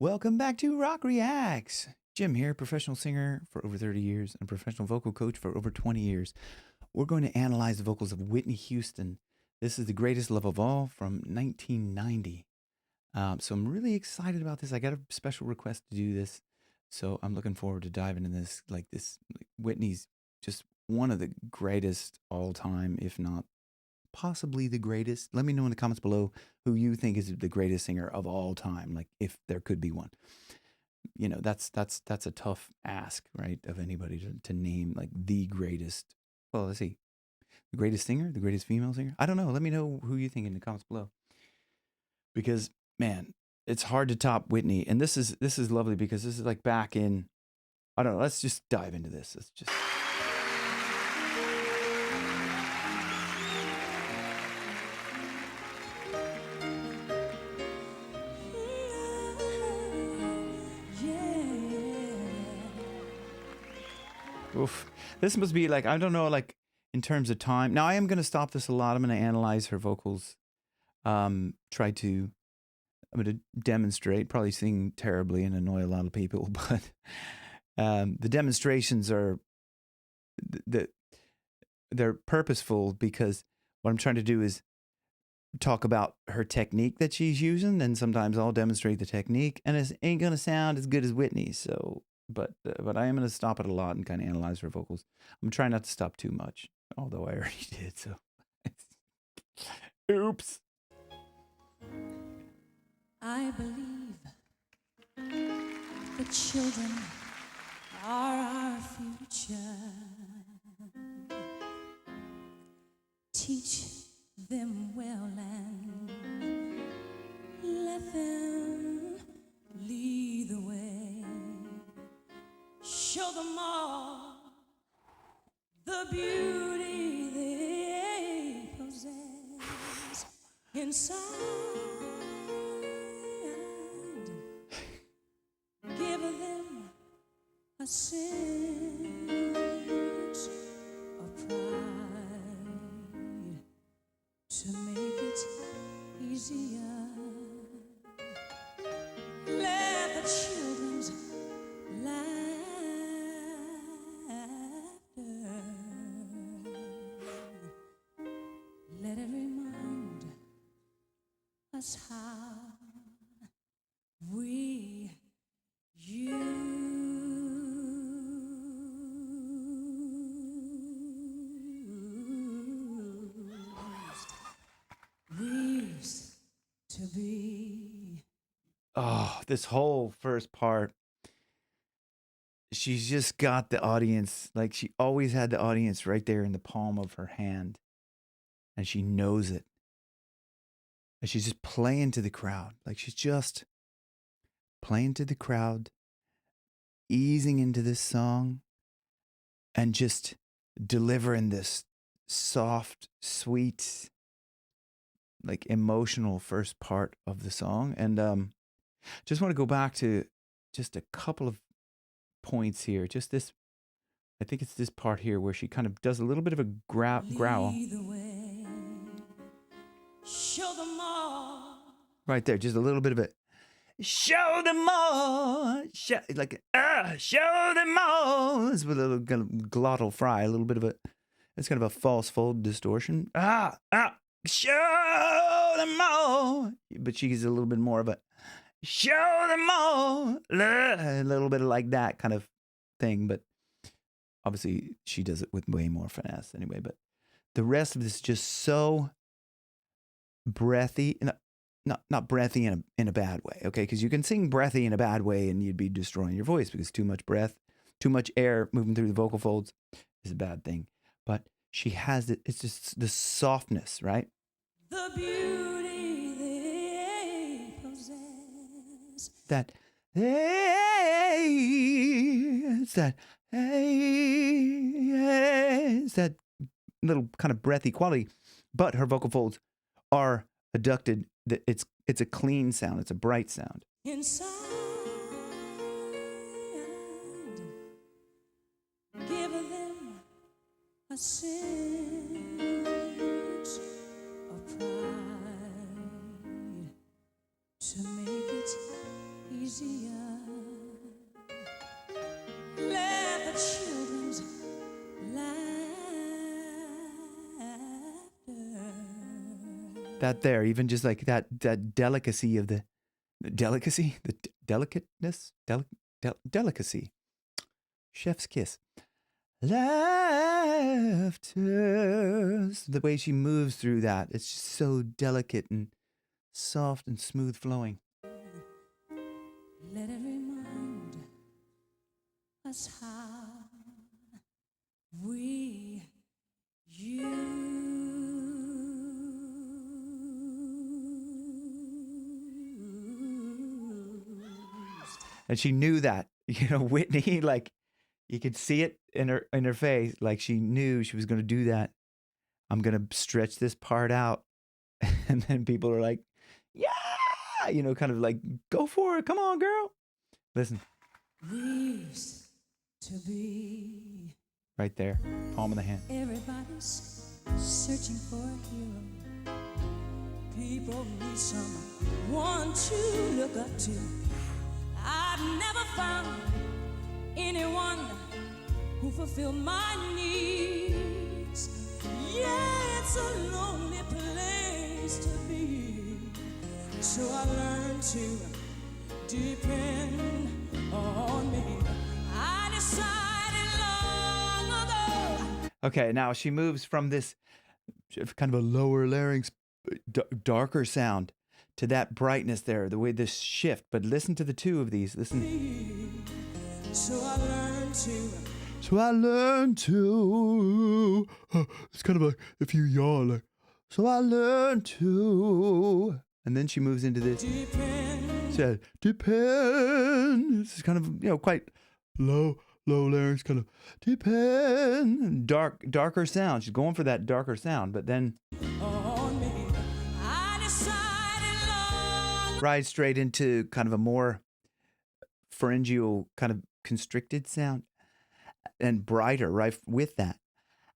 Welcome back to Rock Reacts. Jim here, professional singer for over 30 years and professional vocal coach for over 20 years. We're going to analyze the vocals of Whitney Houston. This is The Greatest Love of All from 1990. So I'm really excited about this. I got a special request to do this, so I'm looking forward to diving into this. Whitney's just one of the greatest all time, if not possibly the greatest. Let me know in the comments below who you think is the greatest singer of all time, like if there could be one. You know, that's a tough ask, right, of anybody to name like the greatest. Well, let's see. The greatest singer, the greatest female singer. I don't know. Let me know who you think in the comments below. Because man, it's hard to top Whitney. And this is lovely because this is like back in, I don't know, let's just dive into this. Let's just oof. This must be like, I don't know, like in terms of time. Now I am going to stop this a lot. I'm going to analyze her vocals. I'm going to demonstrate, probably sing terribly and annoy a lot of people, but the demonstrations are, they're purposeful because what I'm trying to do is talk about her technique that she's using, and sometimes I'll demonstrate the technique, and it ain't going to sound as good as Whitney, so... But I am going to stop it a lot and kind of analyze her vocals. I'm trying not to stop too much, although I already did, so... Oops. I believe the children are our future. Teach them well and let them lead the way. Show them all the beauty they possess inside. Give them a sense of pride to make it easier. Let the children's let it remind us how we used to be. Oh, this whole first part, she's just got the audience, like she always had the audience right there in the palm of her hand. And she knows it. And she's just playing to the crowd. Like she's just playing to the crowd, easing into this song, and just delivering this soft, sweet, like emotional first part of the song. And just want to go back to just a couple of points here. Just this, I think it's this part here where she kind of does a little bit of a growl. Show them all. Right there, just a little bit of it. Show them all. Show them all. It's with a little kind of glottal fry, a little bit of a, it's kind of a false fold distortion. Show them all. But she gets a little bit more of a, show them all. A little bit of like that kind of thing. But obviously she does it with way more finesse anyway. But the rest of this is just so breathy, not breathy in a bad way, okay? Because you can sing breathy in a bad way and you'd be destroying your voice because too much breath, too much air moving through the vocal folds is a bad thing. But she has it, it's just the softness, right? The beauty they possess. That, hey, it's that, hey, it's that little kind of breathy quality. But her vocal folds are adducted. It's a clean sound. It's a bright sound. Inside, give them a sense of pride to make it easier. easier. Let the children's laughter. That there, even just like that delicacy of the delicacy, the delicateness, delicacy. Chef's kiss. Laughter. The way she moves through that, it's just so delicate and soft and smooth flowing. Let it remind us how we used. And she knew that, Whitney, like you could see it in her face, like she knew she was going to do that. I'm going to stretch this part out. And then people are like, yeah, kind of like, go for it. Come on, girl. Listen. We used to be. Right there. Palm of the hand. Everybody's searching for a hero. People need someone to look up to. I've never found anyone who fulfilled my needs. Yeah, it's a lonely place to be. So I learned to depend on me. I decided long ago. Okay, now she moves from this kind of a lower larynx, darker sound to that brightness there, the way this shift. But listen to the two of these. Listen. So I learned to. It's kind of like if you yawn, like, so I learned to. And then she moves into this. Depend. This is kind of, quite low larynx, kind of depend. Darker sound. She's going for that darker sound, but then rides straight into kind of a more pharyngeal, kind of constricted sound. And brighter, right with that.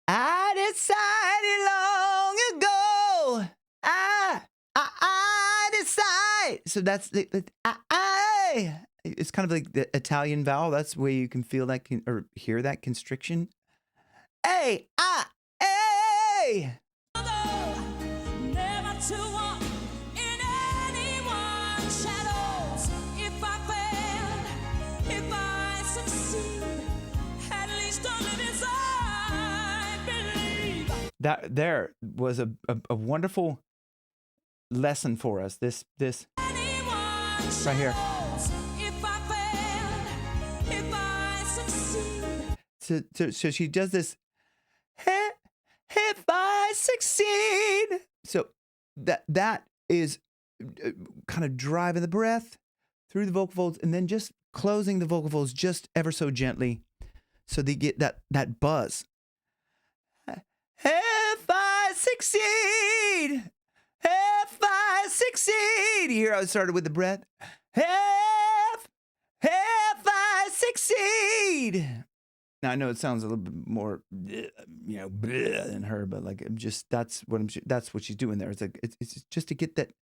I decided long ago. I decide. So that's it's kind of like the Italian vowel. That's where you can feel that or hear that constriction. Hey. Never to walk in anyone's shadows. If I fail, if I succeed, at least don't live as I believe. That there was a wonderful lesson for us. This right here. If I fail, if I succeed. So she does this. If I succeed. So that is kind of driving the breath through the vocal folds and then just closing the vocal folds just ever so gently so they get that buzz. If I succeed. If I succeed. Here I started with the breath. If I succeed. Now I know it sounds a little bit more, than her, but like that's what she's doing there. It's like it's just to get that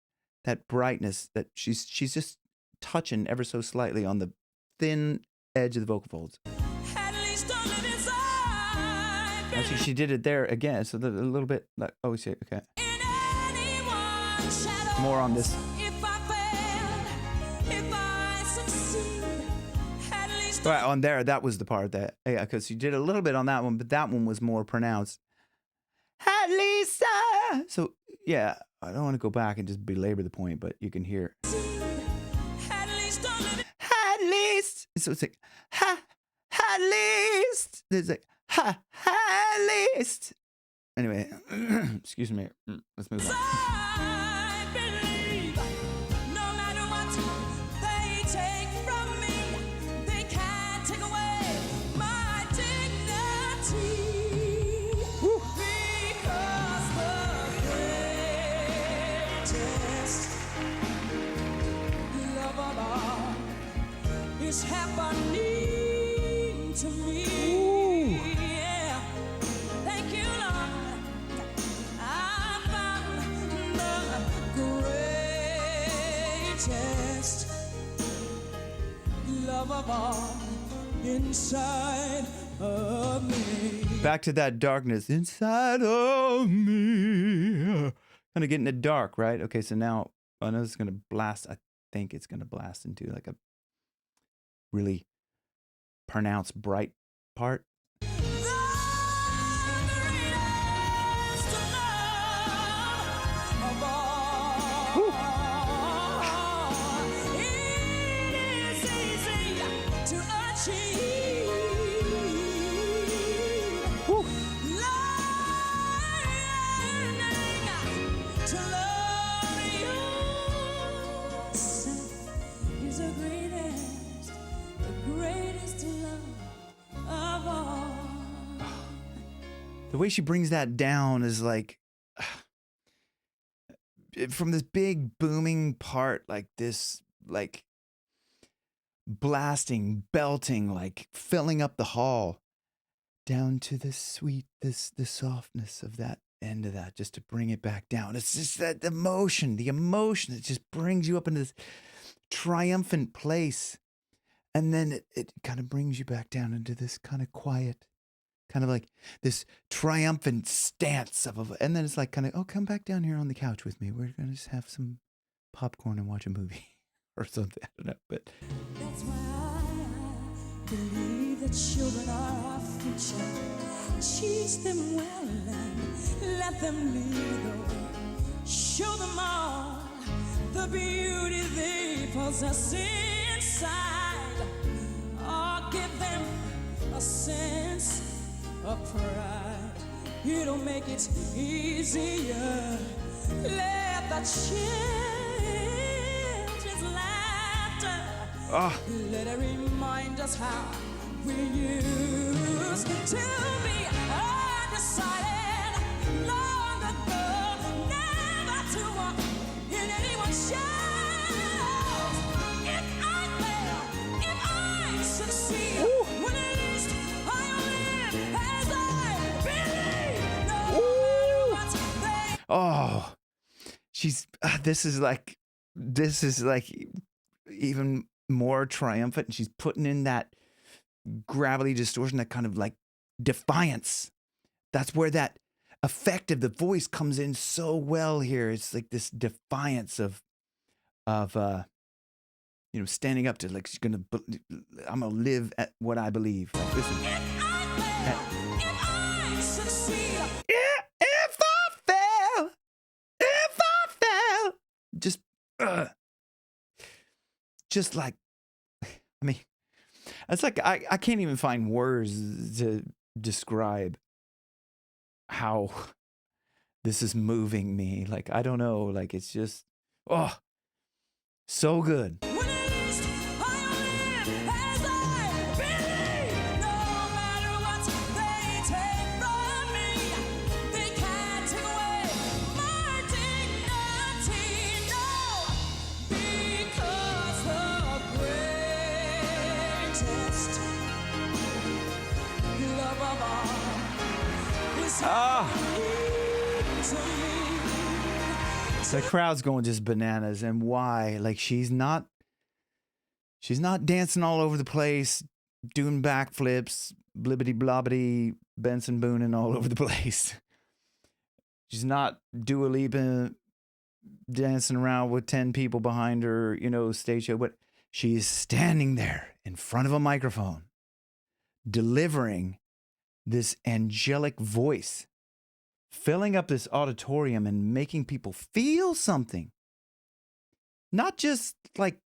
brightness that she's just touching ever so slightly on the thin edge of the vocal folds. At least don't live as I believe. Actually, she did it there again. So a little bit like shit. Okay. More on this. If I fail, if I succeed, at least Right on there, that was the part that because she did a little bit on that one, but that one was more pronounced. At least so yeah, I don't want to go back and just belabor the point, but you can hear. At least don't live. At least. So it's like at least. There's like at least. Anyway, excuse me. Let's move on. I believe no matter what they take from me, they can't take away my dignity. Because the greatest love of all is happening to me. Yeah. Thank you, Lord. I found the greatest love of all inside of me. Back to that darkness inside of me. Kind of getting it dark, right? Okay, so now I know it's going to blast. I think it's going to blast into like a really pronounced bright part. The way she brings that down is like from this big booming part, like this, like blasting, belting, like filling up the hall, down to the sweet, the softness of that end of that, just to bring it back down. It's just that emotion, the emotion, it just brings you up into this triumphant place. And then it kind of brings you back down into this kind of quiet, kind of like this triumphant stance and then it's like kind of, oh, come back down here on the couch with me. We're going to just have some popcorn and watch a movie or something. I don't know, but. That's why I believe that children are our future. Teach them well and let them lead the way. Show them all the beauty they possess inside. Or give them a sense of pride. It'll make it easier. Let the children's laughter let it remind us how we used to be. Undecided long ago, never to walk in anyone's shadows. If I fail, if I succeed, well, at least I live as I believe. No matter what they. Oh, she's. This is like even more triumphant. And she's putting in that gravelly distortion, that kind of like defiance. That's where that effect of the voice comes in so well here. It's like this defiance of standing up to, like, I'm gonna live at what I believe. Like, listen. If I succeed. If I fail, just like, I mean, it's like I can't even find words to describe how this is moving me. Like, I don't know, like, it's just, oh, so good. Well, at least I live as I believe. No matter what they take from me, they can't take away my dignity. No, because the greatest love of all is to me. The crowd's going just bananas. And why? Like, she's not dancing all over the place, doing backflips, blibbity blobbity, Benson Boonin' all over the place. She's not Dua Lipa dancing around with 10 people behind her, stage show. But she's standing there in front of a microphone, delivering this angelic voice, filling up this auditorium and making people feel something. Not just like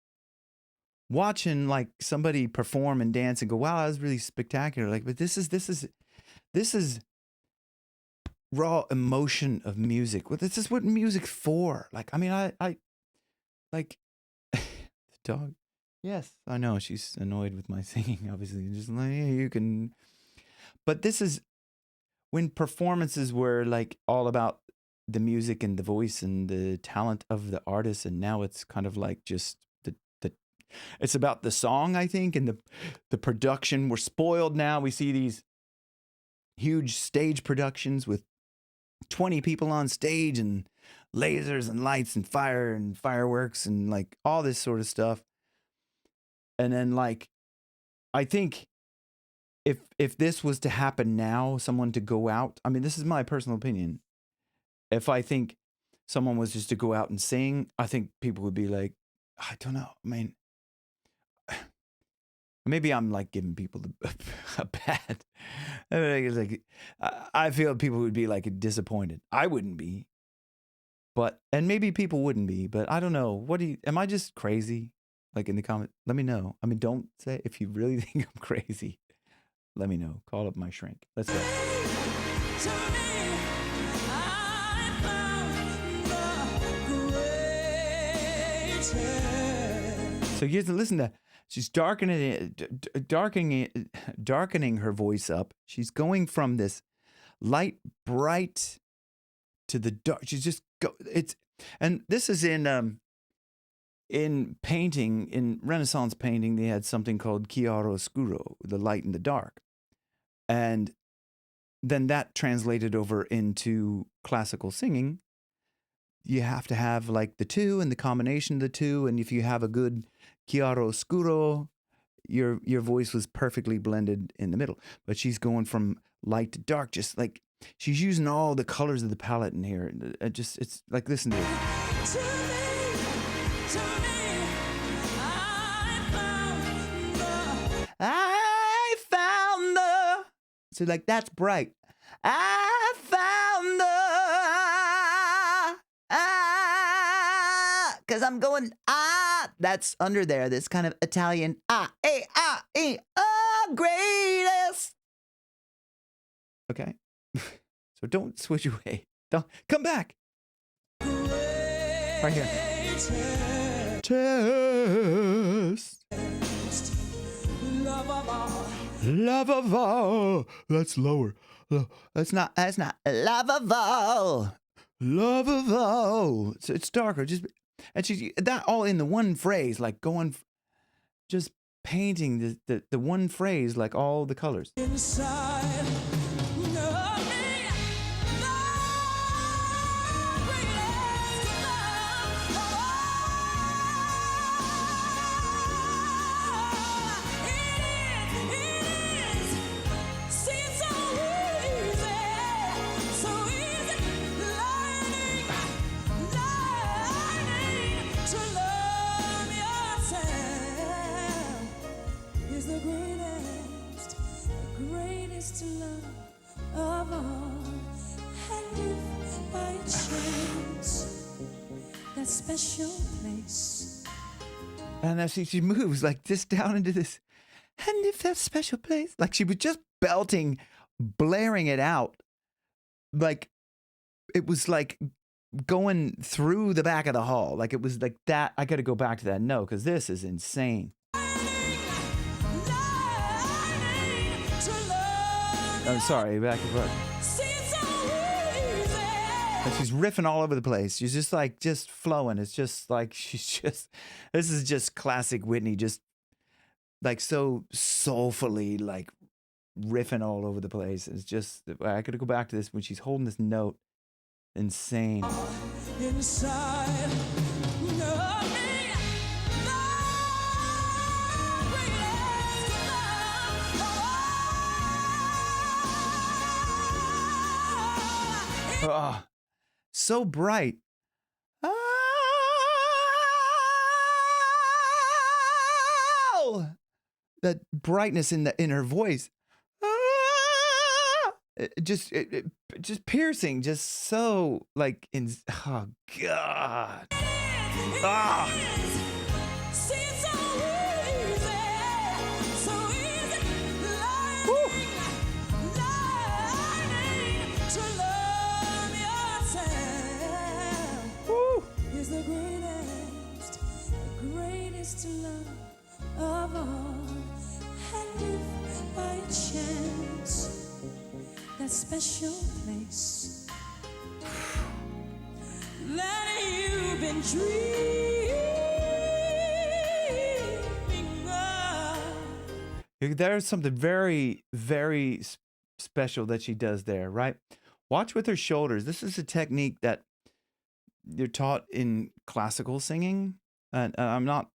watching like somebody perform and dance and go, wow, that was really spectacular. Like, but this is raw emotion of music. Well, this is what music's for. Like, I mean, I like the dog. Yes, I know she's annoyed with my singing, obviously. Just like, yeah, you can. But this is when performances were like all about the music and the voice and the talent of the artist, and now it's kind of like just it's about the song, I think, and the production. We're spoiled now. We see these huge stage productions with 20 people on stage and lasers and lights and fire and fireworks and like all this sort of stuff. And then like I think if this was to happen now, someone to go out, I mean, this is my personal opinion. If I think someone was just to go out and sing, I think people would be like, I don't know. I mean, maybe I'm like giving people a bad. I mean, it's like I feel people would be like disappointed. I wouldn't be, but and maybe people wouldn't be, but I don't know. What do you? Am I just crazy? Like in the comment, let me know. I mean, don't say if you really think I'm crazy. Let me know. Call up my shrink. Let's go. So you have to listen to. She's darkening her voice up. She's going from this light, bright to the dark. She's just and this is in painting, in Renaissance painting. They had something called chiaroscuro, the light and the dark, and then that translated over into classical singing. You have to have like the two and the combination of the two, and if you have a good chiaroscuro, your voice was perfectly blended in the middle. But she's going from light to dark, just like she's using all the colors of the palette in here. It's like, listen to it. I found the. So like that's bright. I found the. Because I'm going, that's under there, this kind of Italian, greatest. Okay. So don't switch away. Don't come back. Right here. Test. Love of all. That's lower. That's not love of all. Love of all. So it's darker. And she's that all in the one phrase, like going, just painting the one phrase, like all the colors. Inside. Of all, and if by chance that special place. And as she moves like this down into this, and if that special place, like she was just belting, blaring it out, like it was like going through the back of the hall, like it was like that. I got to go back to that note because this is insane. I'm sorry, back and forth. And she's riffing all over the place. She's just like, just flowing. It's just like, this is just classic Whitney, just like so soulfully, like riffing all over the place. It's just, I gotta go back to this when she's holding this note. Insane. Inside. Oh, so bright. Oh, that brightness in her voice. Just piercing, just so like oh God. Ah. Love of all, and if by chance that special place that you've been dreaming of. There's something very, very special that she does there, right? Watch with her shoulders. This is a technique that you're taught in classical singing, and I'm not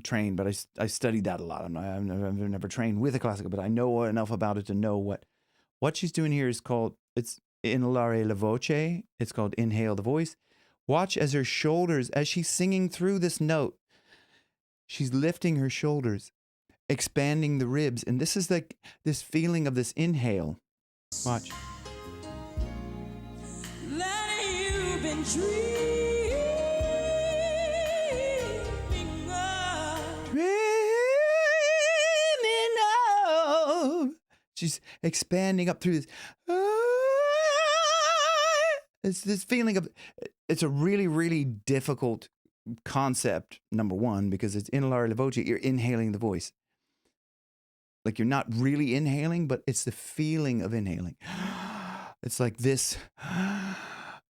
trained, but I studied that a lot. I've never trained with a classical, but I know enough about it to know what she's doing here is called, it's inhalare la voce. It's called inhale the voice. Watch as her shoulders, as she's singing through this note, she's lifting her shoulders, expanding the ribs. And this is like this feeling of this inhale. Watch. That you've been dreaming of. Dreaming of. She's expanding up through this. It's this feeling of, it's a really, really difficult concept, number one, because it's inhalare la voce. You're inhaling the voice. Like you're not really inhaling, but it's the feeling of inhaling. It's like this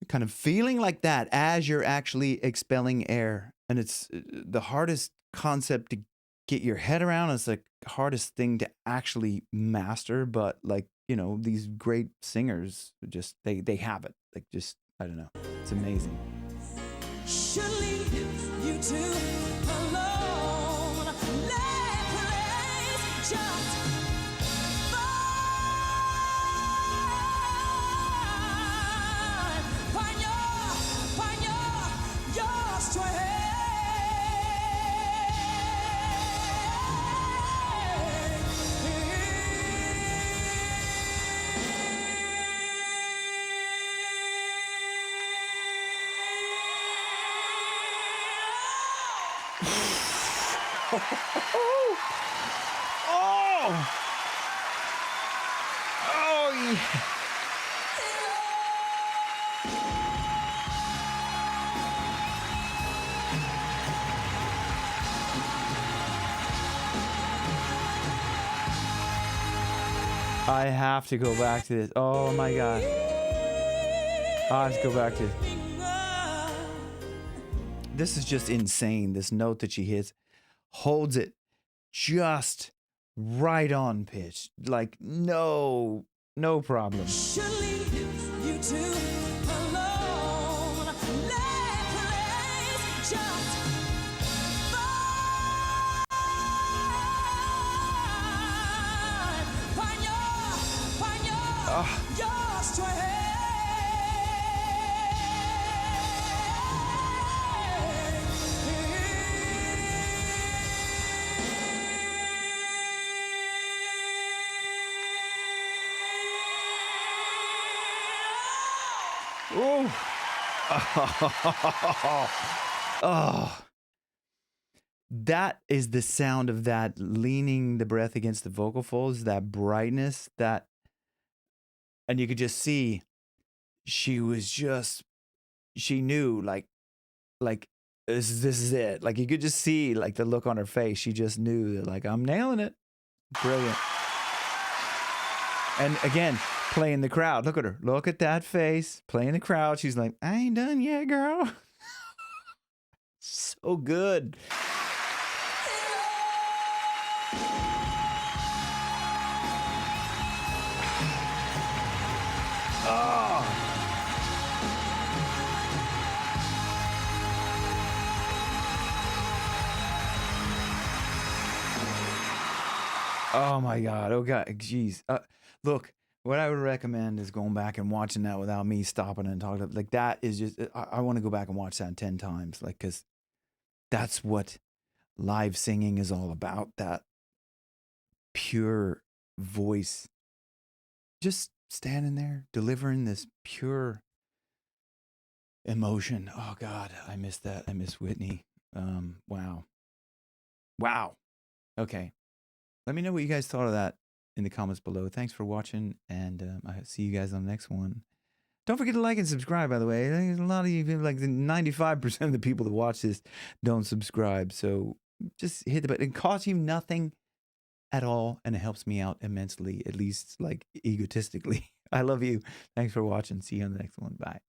kind of feeling like that as you're actually expelling air. And it's the hardest concept to get your head around. It's the hardest thing to actually master. But like, you know, these great singers just, they have it. Like just, I don't know. It's amazing. Surely you two alone let place just find your strength. Oh, yeah. I have to go back to this. Oh my God. I have to go back to this. This is just insane. This note that she hits, holds it just right on pitch. Like no problem. Surely you two alone let place just find your strength. Oh, that is the sound of that leaning the breath against the vocal folds, that brightness, that, and you could just see she knew like this is it. Like you could just see like the look on her face. She just knew that like, I'm nailing it. Brilliant. And again, playing the crowd. Look at her. Look at that face. Playing the crowd. She's like, I ain't done yet, girl. So good. Oh my God. Oh God. Jeez. Look, what I would recommend is going back and watching that without me stopping and talking. Like that is just, I want to go back and watch that 10 times. Like, cause that's what live singing is all about. That pure voice, just standing there, delivering this pure emotion. Oh God, I miss that. I miss Whitney. Wow. Okay. Let me know what you guys thought of that in the comments below. Thanks for watching, and I'll see you guys on the next one. Don't forget to like and subscribe, by the way. There's a lot of you, like 95% of the people that watch this don't subscribe. So just hit the button. It costs you nothing at all, and it helps me out immensely, at least like egotistically. I love you. Thanks for watching. See you on the next one. Bye.